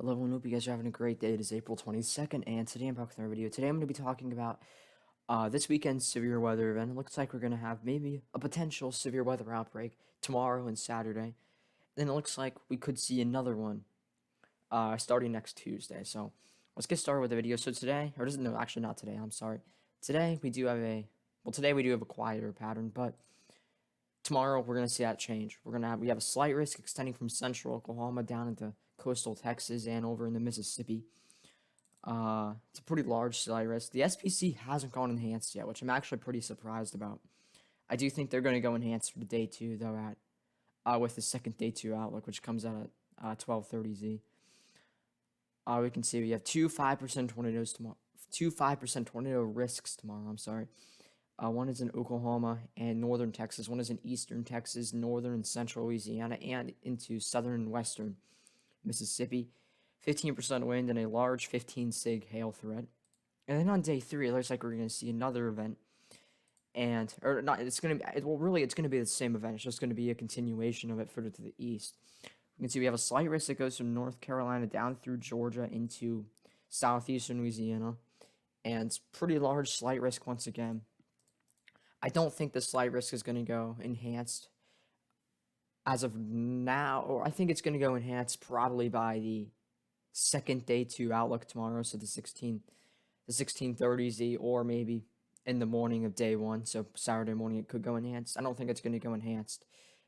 Hello everyone, hope you guys are having a great day. It is April 22nd, and today I'm back with another video. Today I'm going to be talking about this weekend's severe weather event. It looks like we're going to have maybe a potential severe weather outbreak tomorrow and Saturday. Then it looks like we could see another one starting next Tuesday. So let's get started with the video. So today, or doesn't no, actually not today. I'm sorry. Today we do have a quieter pattern, but tomorrow we're going to see that change. We have a slight risk extending from central Oklahoma down into coastal Texas and over into Mississippi. It's a pretty large slight risk. The SPC hasn't gone enhanced yet, which I'm actually pretty surprised about. I do think they're going to go enhanced for the day 2, though, at with the second day 2 outlook, which comes out at 12:30 Z. We can see we have two 5% tornadoes tomorrow. Two 5% tornado risks tomorrow. I'm sorry. One is in Oklahoma and northern Texas. One is in eastern Texas, northern and central Louisiana, and into southern and western Mississippi. 15% wind and a large 15 sig hail threat. And then on day 3, it looks like we're going to see another event. It's going to be the same event. It's just going to be a continuation of it further to the east. We can see we have a slight risk that goes from North Carolina down through Georgia into southeastern Louisiana. And pretty large slight risk once again. I don't think the slight risk is going to go enhanced as of now, or I think it's going to go enhanced probably by the second day 2 outlook tomorrow, so the 16:30 Z, or maybe in the morning of day 1, so Saturday morning it could go enhanced. I don't think it's going to go enhanced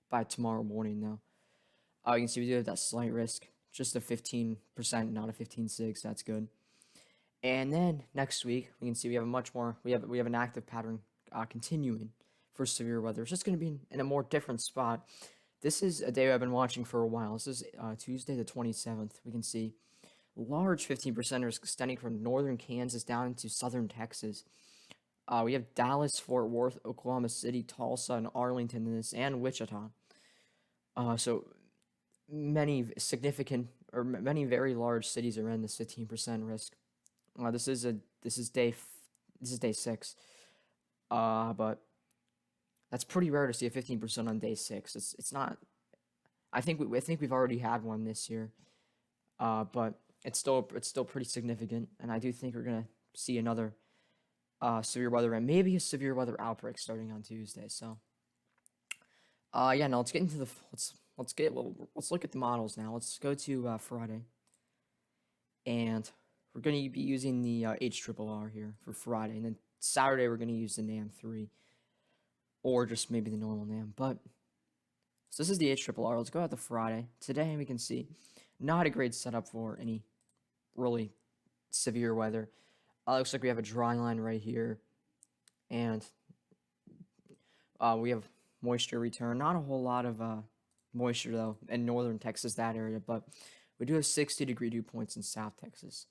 by tomorrow morning though. You can see we do have that slight risk, just a 15%, not a 15 sig, so that's good. And then next week we can see we have an active pattern continuing for severe weather. It's just going to be in a more different spot. This is a day I've been watching for a while. This is Tuesday the 27th. We can see large 15%ers extending from northern Kansas down into southern Texas. We have Dallas, Fort Worth, Oklahoma City, Tulsa, and Arlington in this, and Wichita. So many very large cities are in this 15% risk. This is day 6. But that's pretty rare to see a 15% on day 6. It's not. I think we've already had one this year, but it's still pretty significant, and I do think we're gonna see another severe weather and maybe a severe weather outbreak starting on Tuesday. So, yeah, no, let's get into let's look at the models now. Let's go to Friday, and we're gonna be using the HRRR here for Friday, and then Saturday we're gonna use the NAM3. Or just maybe the normal NAM. But so this is the HRRR. Let's go out to Friday. Today we can see not a great setup for any really severe weather. Looks like we have a dry line right here, and we have moisture return. Not a whole lot of moisture though in northern Texas, that area, but we do have 60-degree dew points in South Texas.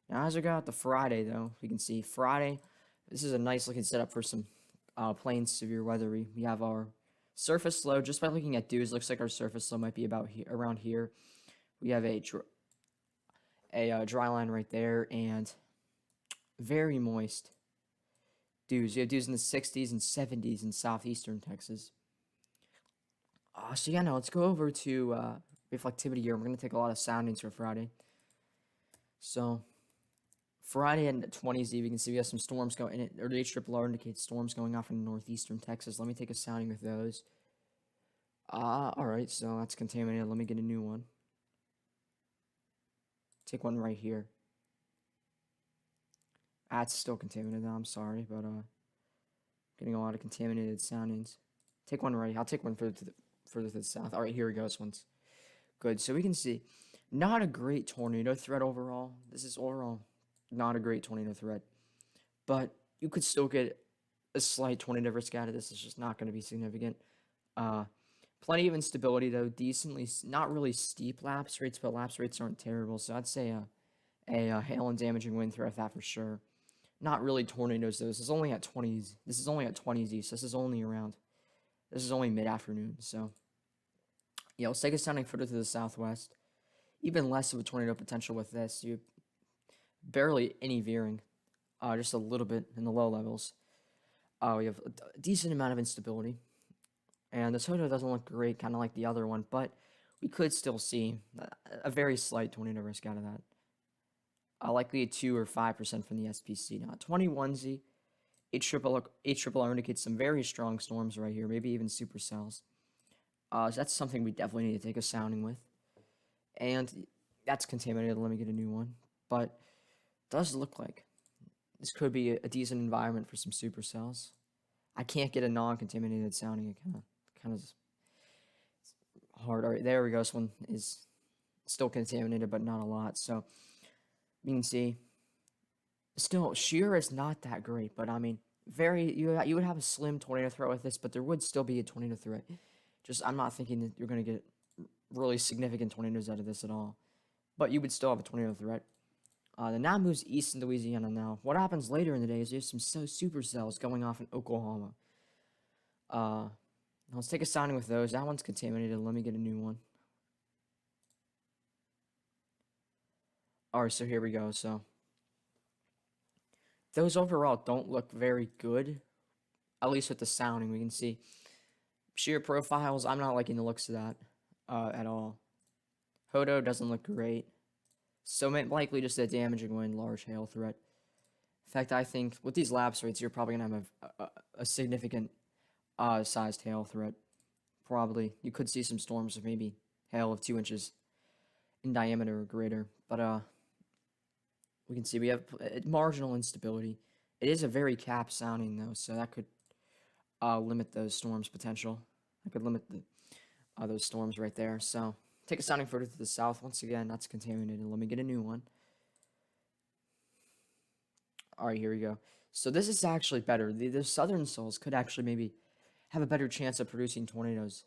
Now as we go out to Friday though, we can see Friday. This is a nice looking setup for some plain severe weather. We have our surface low. Just by looking at dews, looks like our surface low might be about around here. We have a dry line right there and very moist dews. You have dews in the 60s and 70s in southeastern Texas. So yeah, now let's go over to reflectivity here. We're going to take a lot of soundings for Friday. So Friday at 20 Z, we can see we have some storms going in, or the HRRR indicates storms going off in northeastern Texas. Let me take a sounding with those. Alright, so that's contaminated. Let me get a new one. Take one right here. It's still contaminated though, I'm sorry, but getting a lot of contaminated soundings. Take one right. I'll take one further to the south. Alright, here we go. This one's good. So we can see not a great tornado threat overall. This is overall not a great tornado threat, but you could still get a slight tornado risk out of this. It's just not going to be significant. Plenty of instability though, decently, not really steep lapse rates, but lapse rates aren't terrible. So I'd say a hail and damaging wind threat, that for sure. Not really tornadoes though. This is only at 20 Z. So this is only mid-afternoon. So yeah, let's take a sounding further to the southwest. Even less of a tornado potential with this. You barely any veering, just a little bit in the low levels. We have a decent amount of instability, and the tornado doesn't look great, kind of like the other one, but we could still see a very slight tornado risk out of that. Likely a 2 or 5% from the SPC. Now, 21Z, HRRR indicates some very strong storms right here, maybe even supercells. So that's something we definitely need to take a sounding with. And that's contaminated. Let me get a new one. But it does look like this could be a decent environment for some supercells. I can't get a non-contaminated sounding. It kind of hard. All right, there we go. This one is still contaminated, but not a lot. So you can see, still shear is not that great, but I mean, you would have a slim tornado threat with this, but there would still be a tornado threat. Just I'm not thinking that you're going to get really significant tornadoes out of this at all, but you would still have a tornado threat. The now moves east in Louisiana now. What happens later in the day is there's some supercells going off in Oklahoma. Let's take a sounding with those. That one's contaminated. Let me get a new one. Alright, so here we go. So those overall don't look very good. At least with the sounding, we can see shear profiles. I'm not liking the looks of that at all. Hodo doesn't look great. So likely just a damaging wind, large hail threat. In fact, I think with these lapse rates, you're probably going to have a significant sized hail threat. Probably. You could see some storms of maybe hail of 2 inches in diameter or greater. But we can see we have marginal instability. It is a very capped sounding, though, so that could limit those storms' potential. I could limit those storms right there. So take a sounding further to the south. Once again, that's contaminated. Let me get a new one. All right, here we go. So this is actually better. The southern souls could actually maybe have a better chance of producing tornadoes,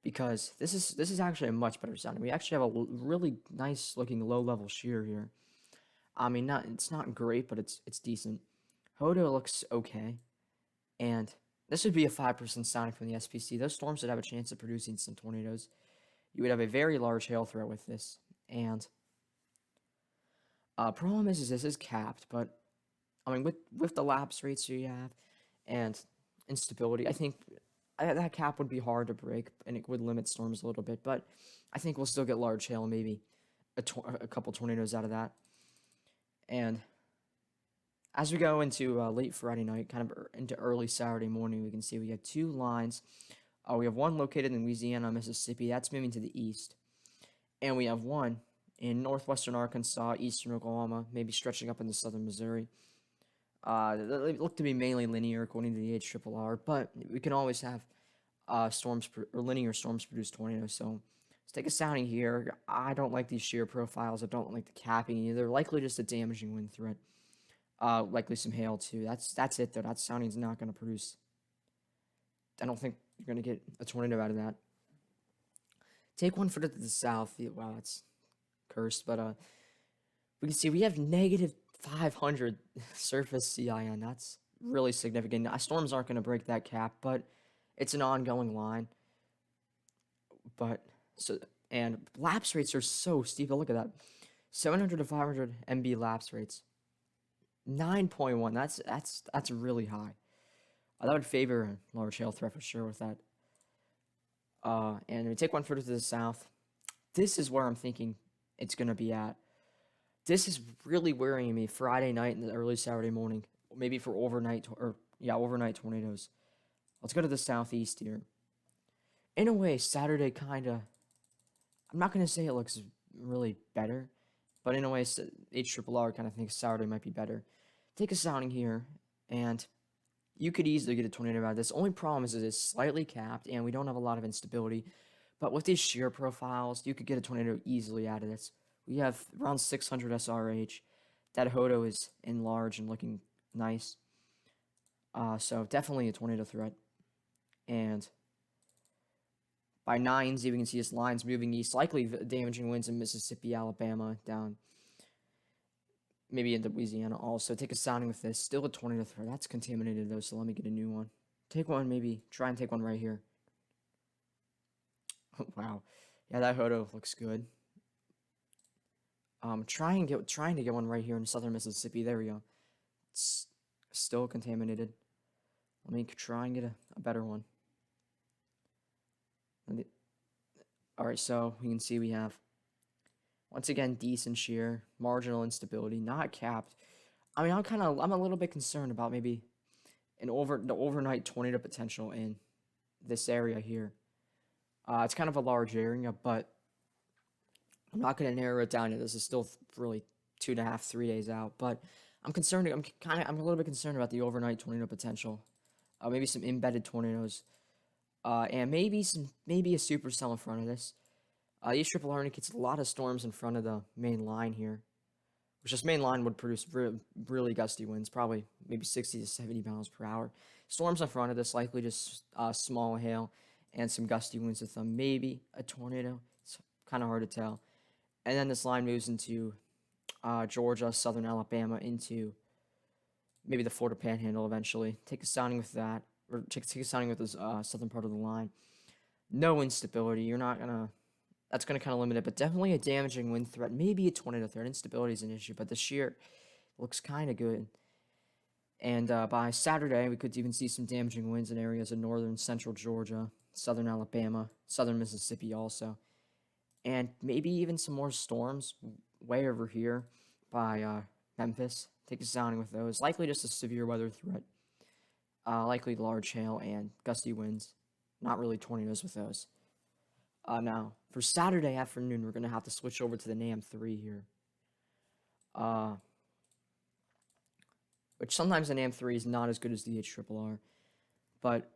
because this is actually a much better sounding. We actually have a really nice looking low level shear here. I mean, it's not great, but it's decent. Hodo looks okay, and this would be a 5% sounding from the SPC. Those storms would have a chance of producing some tornadoes. You would have a very large hail threat with this, and problem is this is capped. But I mean, with the lapse rates you have and instability, I think that cap would be hard to break, and it would limit storms a little bit. But I think we'll still get large hail, maybe a couple tornadoes out of that. And as we go into late Friday night, kind of into early Saturday morning, we can see we have 2 lines. We have one located in Louisiana, Mississippi. That's moving to the east. And we have one in northwestern Arkansas, eastern Oklahoma, maybe stretching up into southern Missouri. They look to be mainly linear according to the HRRR, but we can always have linear storms produce tornadoes. So let's take a sounding here. I don't like these shear profiles. I don't like the capping either. Likely just a damaging wind threat. Likely some hail too. That's it though. That sounding's not going to produce. I don't think you're going to get a tornado out of that. Take one further to the south. Wow, that's cursed. But we can see we have negative 500 surface CIN. That's really significant. Storms aren't going to break that cap, but it's an ongoing line. And lapse rates are so steep. Look at that. 700 to 500 MB lapse rates. 9.1. That's really high. That would favor a large hail threat for sure with that. And we take one further to the south. This is where I'm thinking it's going to be at. This is really worrying me Friday night and the early Saturday morning. Maybe for overnight tornadoes. Let's go to the southeast here. In a way, Saturday kind of... I'm not going to say it looks really better, but in a way, HRRR kind of thinks Saturday might be better. Take a sounding here, and you could easily get a tornado out of this. Only problem is it's slightly capped, and we don't have a lot of instability. But with these shear profiles, you could get a tornado easily out of this. We have around 600 SRH. That Hodo is enlarged and looking nice. So definitely a tornado threat. And by 9Z, we can see this line's moving east, likely damaging winds in Mississippi, Alabama, down maybe into Louisiana also. Take a sounding with this. Still a tornado threat. That's contaminated, though, so let me get a new one. Take one, maybe. Try and take one right here. Wow. Yeah, that Hodo looks good. Trying to get one right here in southern Mississippi. There we go. It's still contaminated. Let me try and get a better one. All right, so we can see we have, once again, decent shear, marginal instability, not capped. I mean, I'm a little bit concerned about maybe the overnight tornado potential in this area here. It's kind of a large area, but I'm not going to narrow it down. This is still really 2.5, 3 days out. But I'm concerned. I'm a little bit concerned about the overnight tornado potential. Maybe some embedded tornadoes, and maybe a supercell in front of this. East Triple R indicates a lot of storms in front of the main line here, which this main line would produce really gusty winds, probably maybe 60 to 70 miles per hour. Storms in front of this, likely just small hail and some gusty winds with them. Maybe a tornado. It's kind of hard to tell. And then this line moves into Georgia, southern Alabama, into maybe the Florida Panhandle eventually. Take a sounding with that, or take a sounding with this southern part of the line. No instability. You're not gonna. That's gonna kind of limit it, but definitely a damaging wind threat. Maybe a tornado threat. Instability is an issue, but the shear looks kind of good. And by Saturday, we could even see some damaging winds in areas of northern central Georgia, southern Alabama, southern Mississippi also. And maybe even some more storms way over here by Memphis. Take a sounding with those. Likely just a severe weather threat. Likely large hail and gusty winds. Not really tornadoes with those. Now, for Saturday afternoon, we're going to have to switch over to the NAM3 here. Which sometimes the NAM3 is not as good as the HRRR. But,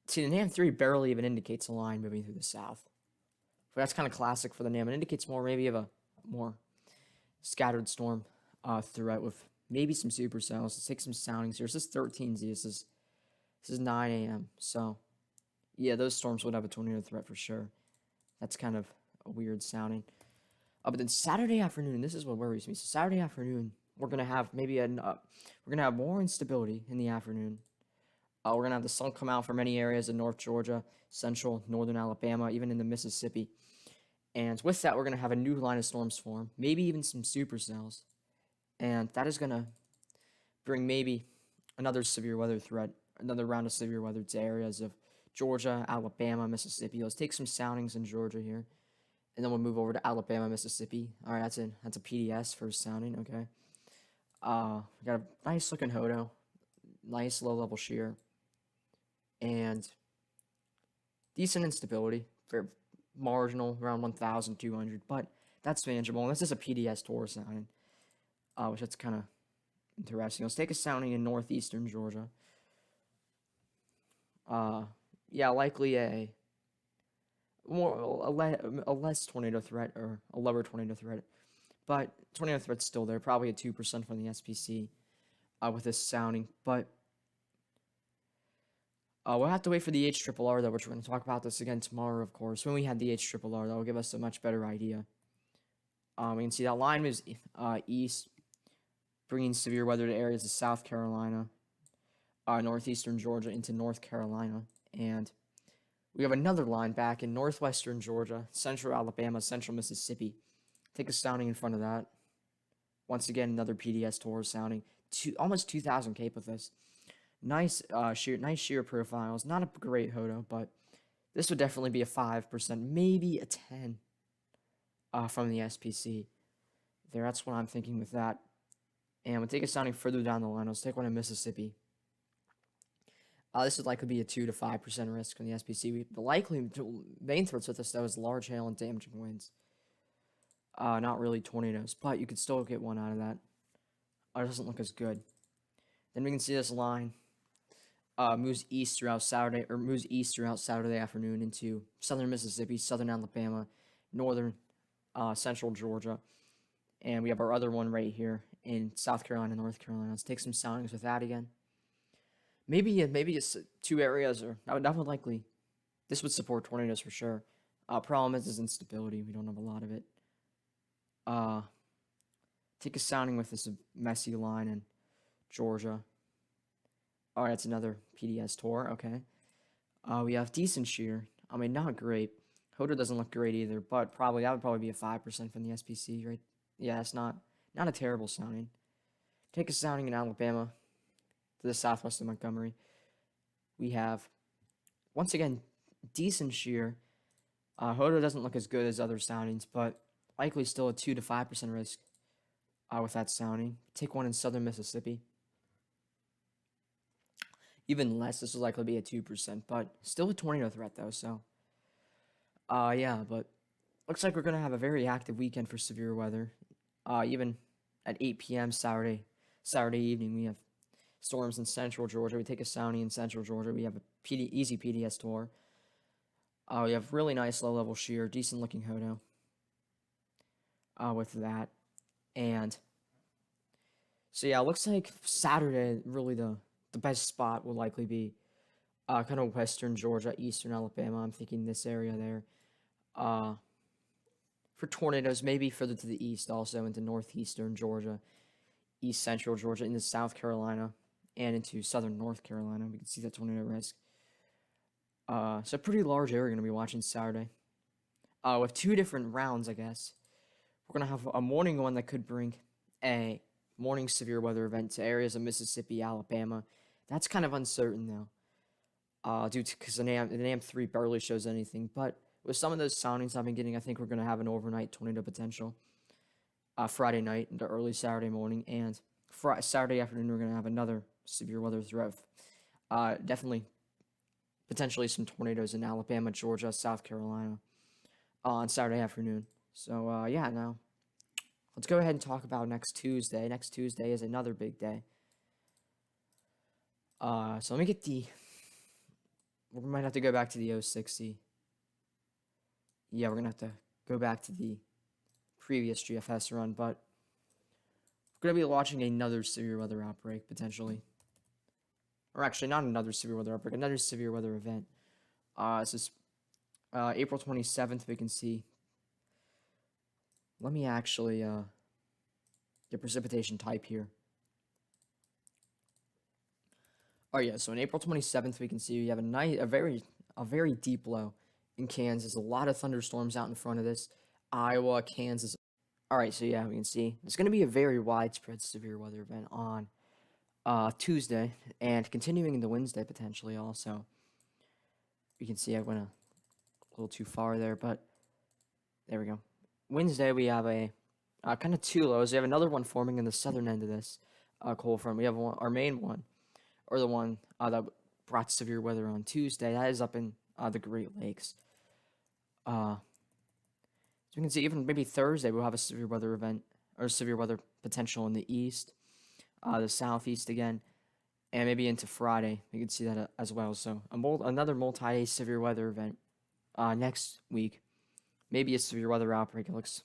see, the NAM3 barely even indicates a line moving through the south. But that's kind of classic for the NAM. It indicates more maybe of a more scattered storm threat with maybe some supercells. Let's take some soundings here. This is 13Z. This is 9 a.m. So, yeah, those storms would have a tornado threat for sure. That's kind of a weird sounding. But then Saturday afternoon, this is what worries me. So Saturday afternoon, we're gonna have maybe we're gonna have more instability in the afternoon. We're gonna have the sun come out for many areas in North Georgia, central, northern Alabama, even in the Mississippi. And with that, we're gonna have a new line of storms form, maybe even some supercells, and that is gonna bring maybe another severe weather threat, another round of severe weather to areas of Georgia, Alabama, Mississippi. Let's take some soundings in Georgia here, and then we'll move over to Alabama, Mississippi. All right, that's a PDS for sounding. Okay. We got a nice looking hodo, nice low level shear, and decent instability. Very marginal, around 1,200, but that's manageable. And this is a PDS Taurus sounding, which that's kind of interesting. Let's take a sounding in northeastern Georgia. Yeah, likely a less tornado threat, or a lower tornado threat, but tornado threat's still there. Probably a 2% from the SPC with this sounding, but we'll have to wait for the HRRR though, which we're going to talk about this again tomorrow, of course. When we have the HRRR, that will give us a much better idea. We can see that line moves east, bringing severe weather to areas of South Carolina, northeastern Georgia into North Carolina, and we have another line back in northwestern Georgia, central Alabama, central Mississippi. Take a sounding in front of that. Once again, another PDS Taurus sounding. Almost 2,000 cape with this. Nice shear profiles. Not a great hodo, but this would definitely be a 5%, maybe a 10 from the SPC. There, that's what I'm thinking with that. And we'll take a sounding further down the line. Let's take one in Mississippi. This would likely be a 2 to 5% risk from the SPC. The likely main threats with this, though, is large hail and damaging winds. Not really tornadoes, but you could still get one out of that. It doesn't look as good. Then we can see this line moves east throughout Saturday afternoon into southern Mississippi, southern Alabama, northern central Georgia, and we have our other one right here in South Carolina, North Carolina. Let's take some soundings with that again. Maybe just two areas, or that would likely, this would support tornadoes for sure. Problem is instability. We don't have a lot of it. Take a sounding with this messy line in Georgia. All right, that's another PDS Tor. Okay. We have decent shear. I mean, not great. Hodo doesn't look great either, but that would probably be a 5% from the SPC, right? Yeah, it's not a terrible sounding. Take a sounding in Alabama, to the southwest of Montgomery. We have, once again, decent shear. Hodo doesn't look as good as other soundings, but likely still a 2 to 5% risk with that sounding. Take one in southern Mississippi. Even less, this will likely be a 2%, but still a tornado threat though, so. Yeah, but looks like we're going to have a very active weekend for severe weather. Even at 8 p.m. Saturday evening, we have storms in central Georgia. We take a sounding in central Georgia. We have a easy PDS tour. We have really nice low-level shear, decent-looking Hodo with that. And so, yeah, it looks like Saturday, really the best spot will likely be kind of western Georgia, eastern Alabama. I'm thinking this area there. For tornadoes, maybe further to the east also into northeastern Georgia, east central Georgia, into South Carolina, and into southern North Carolina. We can see that tornado risk. So a pretty large area we're going to be watching Saturday. With two different rounds, I guess. We're going to have a morning one that could bring a morning severe weather event to areas of Mississippi, Alabama. That's kind of uncertain, though, because the NAM3 barely shows anything. But with some of those soundings I've been getting, I think we're going to have an overnight tornado potential Friday night into early Saturday morning. And Saturday afternoon, we're going to have another severe weather threat. Definitely, potentially some tornadoes in Alabama, Georgia, South Carolina on Saturday afternoon. So, yeah, now let's go ahead and talk about next Tuesday. Next Tuesday is another big day. So let me get we might have to go back to the 060. Yeah, we're going to have to go back to the previous GFS run, but we're going to be watching another severe weather outbreak, potentially. Or actually, not another severe weather outbreak, another severe weather event. This is April 27th, we can see. Let me actually get precipitation type here. Oh yeah, so on April 27th, we can see we have a very deep low in Kansas. A lot of thunderstorms out in front of this. Iowa, Kansas. All right, so yeah, we can see it's going to be a very widespread severe weather event on Tuesday and continuing into Wednesday potentially also. You can see I went a little too far there, but there we go. Wednesday, we have a kind of two lows. We have another one forming in the southern end of this cold front. We have our main one, or the one that brought severe weather on Tuesday. That is up in the Great Lakes. So you can see even maybe Thursday we'll have a severe weather event, or severe weather potential in the east, the southeast again, and maybe into Friday. You can see that as well. So another multi-day severe weather event next week. Maybe a severe weather outbreak. It looks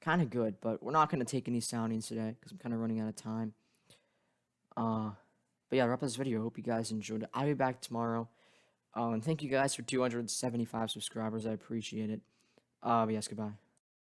kind of good, but we're not going to take any soundings today because I'm kind of running out of time. But yeah, wrap up this video. Hope you guys enjoyed it. I'll be back tomorrow. And thank you guys for 275 subscribers. I appreciate it. Yes, goodbye.